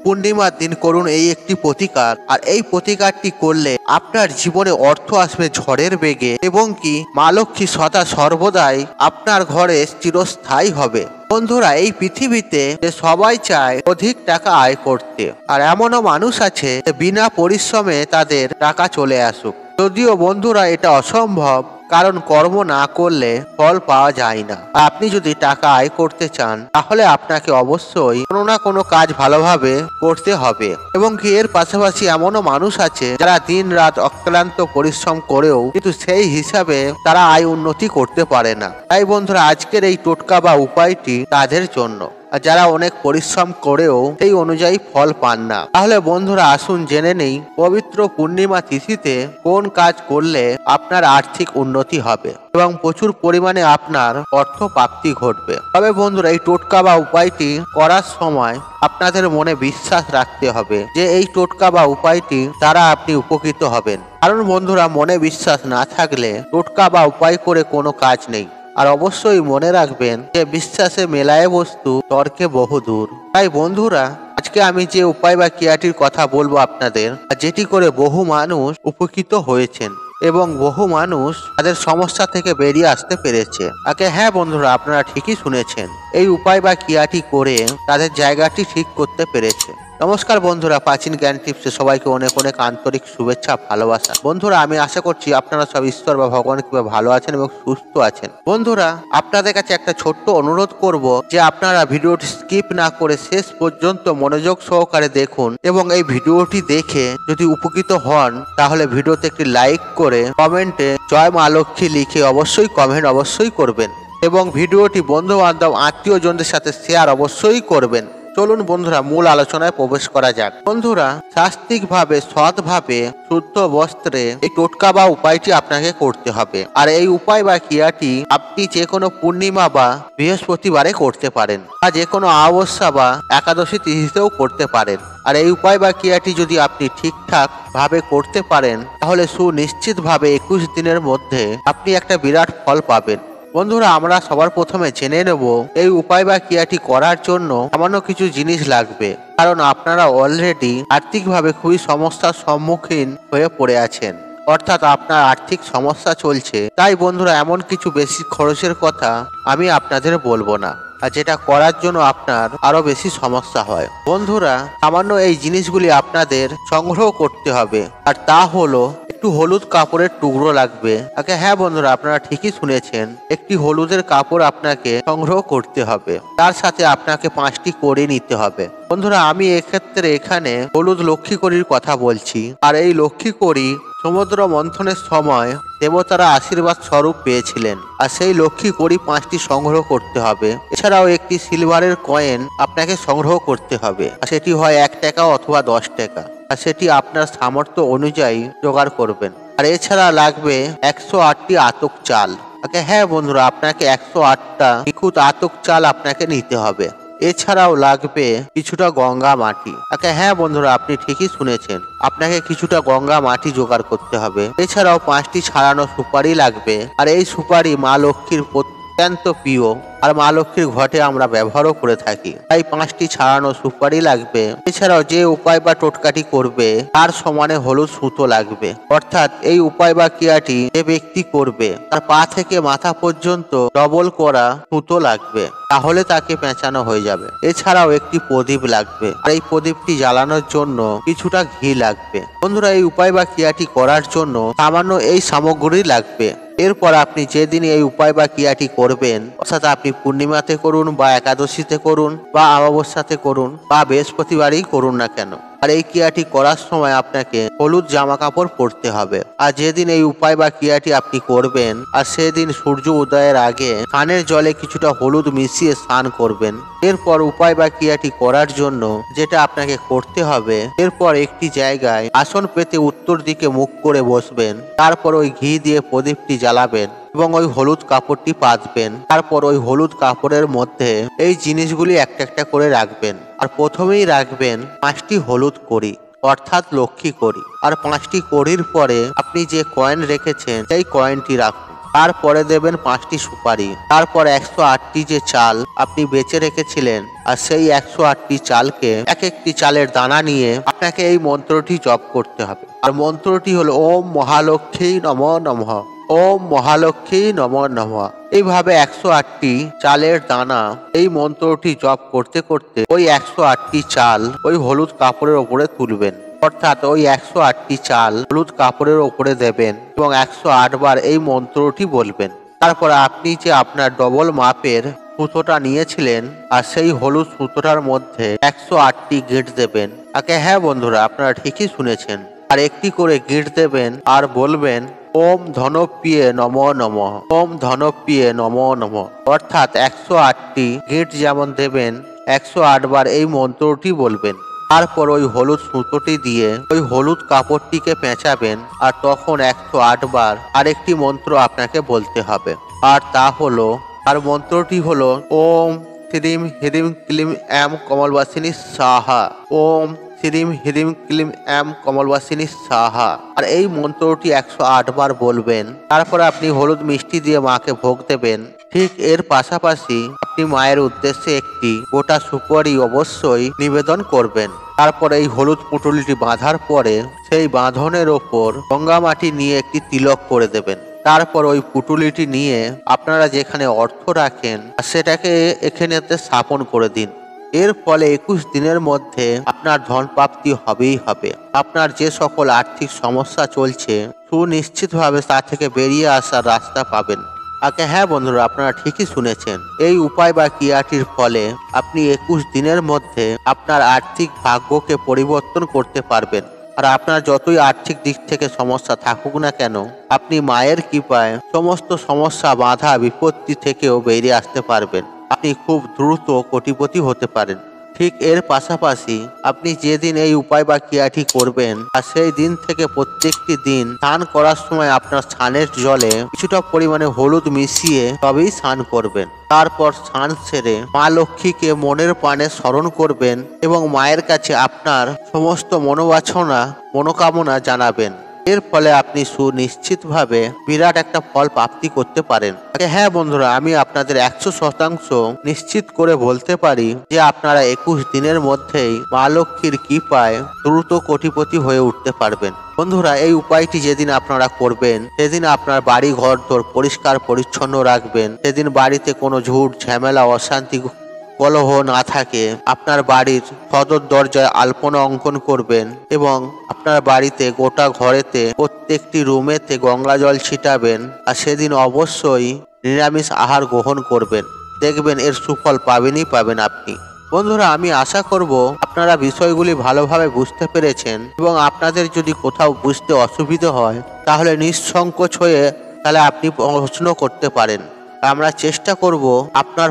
পূর্ণিমার দিন করুন এই একটি প্রতিকার, আর এই প্রতিকারটি করলে আপনার জীবনে অর্থ আসবে ঝড়ের বেগে এবং কি মা লক্ষ্মী সদা সর্বদাই আপনার ঘরে চিরস্থায়ী হবে। বন্ধুরা, এই পৃথিবীতে যে সবাই চায় অধিক টাকা আয় করতে, আর এমনও মানুষ আছে যে বিনা পরিশ্রমে তাদের টাকা চলে আসুক। যদিও বন্ধুরা এটা অসম্ভব, কারণ কর্ম না করলে ফল পাওয়া যায় না। আপনি যদি টাকা আয় করতে চান তাহলে আপনাকে অবশ্যই কোনো না কোনো কাজ ভালোভাবে করতে হবে এবং কি এর পাশাপাশি এমনও মানুষ আছে যারা দিন রাত অক্লান্ত পরিশ্রম করেও কিন্তু সেই হিসাবে তারা আয় উন্নতি করতে পারে না। তাই বন্ধুরা, আজকের এই টোটকা বা উপায়টি তাদের জন্য, আর যারা অনেক পরিশ্রম করেও সেই অনুযায়ী ফল পান না। তাহলে বন্ধুরা, আসুন জেনে নেই পবিত্র পূর্ণিমা তিথিতে কোন কাজ করলে আপনার আর্থিক উন্নতি হবে এবং প্রচুর পরিমাণে আপনার অর্থ প্রাপ্তি ঘটবে। তবে বন্ধুরা, এই টোটকা বা উপায়টি করার সময় আপনাদের মনে বিশ্বাস রাখতে হবে যে এই টোটকা বা উপায়টি দ্বারা আপনি উপকৃত হবেন। কারণ বন্ধুরা, মনে বিশ্বাস না থাকলে টোটকা বা উপায় করে কোনো কাজ নেই। আর অবশ্যই মনে রাখবেন যে বিশ্বাসে মেলায় বস্তু তর্কে বহুদূর। তাই বন্ধুরা, আজকে আমি যে উপায় বা ক্রিয়াটির কথা বলবো আপনাদের, যেটি করে বহু মানুষ উপকৃত হয়েছেন এবং বহু মানুষ তাদের সমস্যা থেকে বেরিয়ে আসতে পেরেছে। হ্যাঁ বন্ধুরা, আপনারা ঠিকই শুনেছেন, এই উপায় বা ক্রিয়াটি করে তাদের জায়গাটি ঠিক করতে পেরেছে। নমস্কার বন্ধুরা, প্রাচীন জ্ঞান টিপসে সবাইকে অনেক অনেক আন্তরিক শুভেচ্ছা ভালোবাসা। বন্ধুরা, আমি আশা করছি আপনারা সব ঈশ্বর বা ভগবান কিভাবে ভালো আছেন এবং সুস্থ আছেন। বন্ধুরা, আপনাদের কাছে একটা ছোট্ট অনুরোধ করব যে আপনারা ভিডিওটি স্কিপ না করে শেষ পর্যন্ত মনোযোগ সহকারে দেখুন এবং এই ভিডিওটি দেখে যদি উপকৃত হন তাহলে ভিডিওতে একটি লাইক করে কমেন্টে জয় মা লক্ষ্মী লিখে অবশ্যই কমেন্ট অবশ্যই করবেন এবং ভিডিওটি বন্ধু বান্ধব আত্মীয়জনদের সাথে শেয়ার অবশ্যই করবেন। চলুন বন্ধুরা, মূল আলোচনায় প্রবেশ করা যাক। বন্ধুরা, শাস্ত্রিকভাবে সৎভাবে শুদ্ধ বস্ত্রে এই টোটকা বা উপায়টি আপনাকে করতে হবে। আর এই উপায় বা ক্রিয়াটি আপনি যে কোনো পূর্ণিমা বা বৃহস্পতিবারে করতে পারেন, বা যে কোনো অমাবস্যা বা একাদশী তিথিতেও করতে পারেন। আর এই উপায় বা ক্রিয়াটি যদি আপনি ঠিকঠাক ভাবে করতে পারেন তাহলে সুনিশ্চিত ভাবে 21 দিনের মধ্যে আপনি একটা বিরাট ফল পাবেন। বন্ধুরা, আমরা সবার প্রথমে জেনে নেব এই উপায় বা ক্রিয়াটি করার জন্য সামান্য কিছু জিনিস লাগবে, কারণ আপনারা অলরেডি আর্থিকভাবে খুবই সমস্যার সম্মুখীন হয়ে পড়ে আছেন, অর্থাৎ আপনার আর্থিক সমস্যা চলছে। তাই বন্ধুরা, এমন কিছু বেশি খরচের কথা আমি আপনাদের বলবো না, আর যেটা করার জন্য আপনার আরো বেশি সমস্যা হয়। বন্ধুরা, সামান্য এই জিনিসগুলি আপনাদের সংগ্রহ করতে হবে, আর তা হলো একটু হলুদ কাপড়ের টুকরো লাগবে। হ্যাঁ বন্ধুরা, আপনারা ঠিকই শুনেছেন, একটি হলুদের কাপড় আপনাকে সংগ্রহ করতে হবে। তার সাথে আপনাকে 5টি কড়ি নিতে হবে। বন্ধুরা, আমি এক্ষেত্রে এখানে হলুদ লক্ষ্মী কড়ির কথা বলছি। আর এই লক্ষ্মী কড়ি সমুদ্র মন্থনের সময় দেবতারা আশীর্বাদ স্বরূপ পেয়েছিলেন, আর সেই লক্ষ্মী কড়ি 5টি সংগ্রহ করতে হবে। এছাড়াও একটি সিলভারের কয়েন আপনাকে সংগ্রহ করতে হবে, সেটি হয় 1 টাকা অথবা 10 টাকা, আর সেটি আপনার সামর্থ্য অনুযায়ী জোগাড় করবেন। আর এছাড়া লাগবে 108টি আতক চাল। হ্যাঁ বন্ধুরা, আপনাকে 108টা নিখুঁত আতক চাল আপনাকে নিতে হবে। এছাড়াও লাগবে কিছুটা গঙ্গা মাটি। হ্যাঁ বন্ধুরা, আপনি ঠিকই শুনেছেন, আপনাকে কিছুটা গঙ্গা মাটি জোগাড় করতে হবে। এছাড়াও 5টি ছাড়ানো সুপারি লাগবে, আর এই সুপারি মা লক্ষ্মীর অত্যন্ত প্রিয়, আর মা লক্ষ্মীর ঘটে আমরা ব্যবহারও করে থাকি, তাই 5টি ছাড়ানো সুপারি লাগবে। এছাড়াও যে উপায় বা টোটকাটি করবে তার সমানে হলুদ সুতো লাগবে, অর্থাৎ এই উপায় বা ক্রিয়াটি যে ব্যক্তি করবে তার পা থেকে মাথা পর্যন্ত ডবল করা সুতো লাগবে, তাহলে তাকে পেঁচানো হয়ে যাবে। এছাড়াও একটি প্রদীপ লাগবে, আর এই প্রদীপটি জ্বালানোর জন্য কিছুটা ঘি লাগবে। বন্ধুরা, এই উপায় বা ক্রিয়াটি করার জন্য সামান্য এই সামগ্রী লাগবে। এরপর আপনি যেদিন এই উপায় বা ক্রিয়াটি করবেন, অর্থাৎ আপনি পূর্ণিমাতে করুন বা একাদশীতে করুন বা অমাবস্যাতে করুন বা বৃহস্পতিবারই করুন না কেন, আর এই ক্রিয়াটি করার সময় আপনাকে হলুদ জামা কাপড় পরতে হবে। আর যেদিন এই উপায় বা ক্রিয়াটি আপনি করবেন, আর সেদিন সূর্য উদয়ের আগে কানের জলে কিছুটা হলুদ মিশিয়ে স্নান করবেন। এরপর উপায় বা ক্রিয়াটি করার জন্য যেটা আপনাকে করতে হবে, এরপর একটি জায়গায় আসন পেতে উত্তর দিকে মুখ করে বসবেন। তারপর ওই ঘি দিয়ে প্রদীপটি জ্বালাবেন এবং ওই হলুদ কাপড়টি পাতবেন। তারপর ওই হলুদ কাপড়ের মধ্যে এই জিনিসগুলি একটা একটা করে রাখবেন। আর প্রথমেই রাখবেন 5টি হলুদ কড়ি, অর্থাৎ লক্ষ্মী কড়ি। আর 5টি কড়ির পরে আপনি যে কয়েন রেখেছেন সেই কয়েনটি রাখুন। তারপরে দেবেন 5টি সুপারি। তারপর 108টি যে চাল আপনি বেঁচে রেখেছিলেন, আর সেই 108টি চালকে এক একটি চালের দানা নিয়ে আপনাকে এই মন্ত্রটি জপ করতে হবে। আর মন্ত্রটি হলো ওম মহালক্ষ্মী নমঃ নমঃ, ওম মহালক্ষ্মী নমঃ নমঃ। এইভাবে 108টি চালের দানা এই মন্ত্রটি জপ করতে করতে ওই 108টি চাল ওই হলুদ কাপড়ের ওপরে তুলবেন, অর্থাৎ ওই 108টি চাল হলুদ কাপড়ের ওপরে দেবেন এবং 108 বার এই মন্ত্রটি বলবেন। তারপর আপনি যে আপনার ডবল মাপের সুতোটা নিয়েছিলেন আর সেই হলুদ সুতোটার মধ্যে 108টি গিঁট দেবেন। হ্যাঁ বন্ধুরা, আপনারা ঠিকই শুনেছেন। আর একটি করে গিঁট দেবেন আর বলবেন ওম ধনপ্রিয়ে নমঃ নমঃ, ওম ধনপ্রিয়ে নমঃ নমঃ। অর্থাৎ 108টি গিঁট যেমন দেবেন 108 বার এই মন্ত্রটি বলবেন। তারপর ওই হলুদ সুতোটি দিয়ে ওই হলুদ কাপড়টিকে পেঁচাবেন আর তখন 108 বার আরেকটি মন্ত্র আপনাকে বলতে হবে। আর তা হলো, আর মন্ত্রটি হলো ওম শ্রীম হ্রিম ক্লিম এম কমলবাসিনী সাহা, ওম শ্রীম হ্রিম ক্লিম এম কমলবাসিনী সাহা। আর এই মন্ত্রটি 108 বার বলবেন। তারপর আপনি হলুদ মিষ্টি দিয়ে মাকে ভোগ দেবেন। ঠিক এর পাশাপাশি আপনি মায়ের উদ্দেশ্যে একটি গোটা সুপারি অবশ্যই নিবেদন করবেন। তারপর এই হলুদ পুঁটুলিটি বাঁধার পরে সেই বাঁধনের ওপর গঙ্গা মাটি নিয়ে একটি তিলক করে দেবেন। তারপর ওই পুঁটুলিটি নিয়ে আপনারা যেখানে অর্থ রাখেন সেটাকে এখানেতে স্থাপন করে দিন। এর ফলে 21 দিনের মধ্যে আপনার ধন প্রাপ্তি হবেই হবে। আপনার যে সকল আর্থিক সমস্যা চলছে সুনিশ্চিতভাবে তা থেকে বেরিয়ে আসার রাস্তা পাবেন। হ্যাঁ বন্ধুরা, আপনারা ঠিকই শুনেছেন। এই উপায় বা ক্রিয়াটির ফলে আপনি 21 দিনের মধ্যে আপনার আর্থিক ভাগ্যকে পরিবর্তন করতে পারবেন। আর আপনার যতই আর্থিক দিক থেকে সমস্যা থাকুক না কেন, আপনি মায়ের কৃপায় সমস্ত সমস্যা বাধা বিপত্তি থেকেও বেরিয়ে আসতে পারবেন। আপনি খুব দ্রুত কোটিপতি হতে পারেন। ঠিক এর পাশাপাশি আপনি যেদিন এই উপায় বা ক্রিয়াটি করবেন আর সেই দিন থেকে প্রত্যেকটি দিন স্নান করার সময় আপনার স্নানের জলে কিছুটা পরিমাণে হলুদ মিশিয়ে তবেই স্নান করবেন। তারপর স্নান সেরে মা লক্ষ্মীকে মনের প্রাণে স্মরণ করবেন এবং মায়ের কাছে আপনার সমস্ত মনোকামনা জানাবেন। এর ফলে আপনি সুনিশ্চিতভাবে বিরাট একটা ফল প্রাপ্তি করতে পারেন। হ্যাঁ বন্ধুরা, আমি আপনাদের 100% নিশ্চিত করে বলতে পারি যে আপনারা 21 দিনের মধ্যেই মা লক্ষ্মীর কৃপায় দ্রুত কোটিপতি হয়ে উঠতে পারবেন। বন্ধুরা, এই উপায়টি যেদিন আপনারা করবেন সেদিন আপনার বাড়ি ঘর দোর পরিষ্কার পরিচ্ছন্ন রাখবেন। সেদিন বাড়িতে কোনো ঝুট ঝামেলা অশান্তি কলহ না থাকে। আপনার বাড়ির সদর দরজায় আলপনা অঙ্কন করবেন এবং আপনার বাড়িতে গোটা ঘরেতে প্রত্যেকটি রুমেতে গঙ্গা জল ছিটাবেন। আর সেদিন অবশ্যই নিরামিষ আহার গ্রহণ করবেন। দেখবেন এর সুফল পাবেনই পাবেন আপনি। বন্ধুরা, আমি আশা করব আপনারা বিষয়গুলি ভালোভাবে বুঝতে পেরেছেন এবং আপনাদের যদি কোথাও বুঝতে অসুবিধা হয় তাহলে নিঃসংকোচ হয়ে আপনি প্রশ্ন করতে পারেন। আমরা চেষ্টা করব আপনার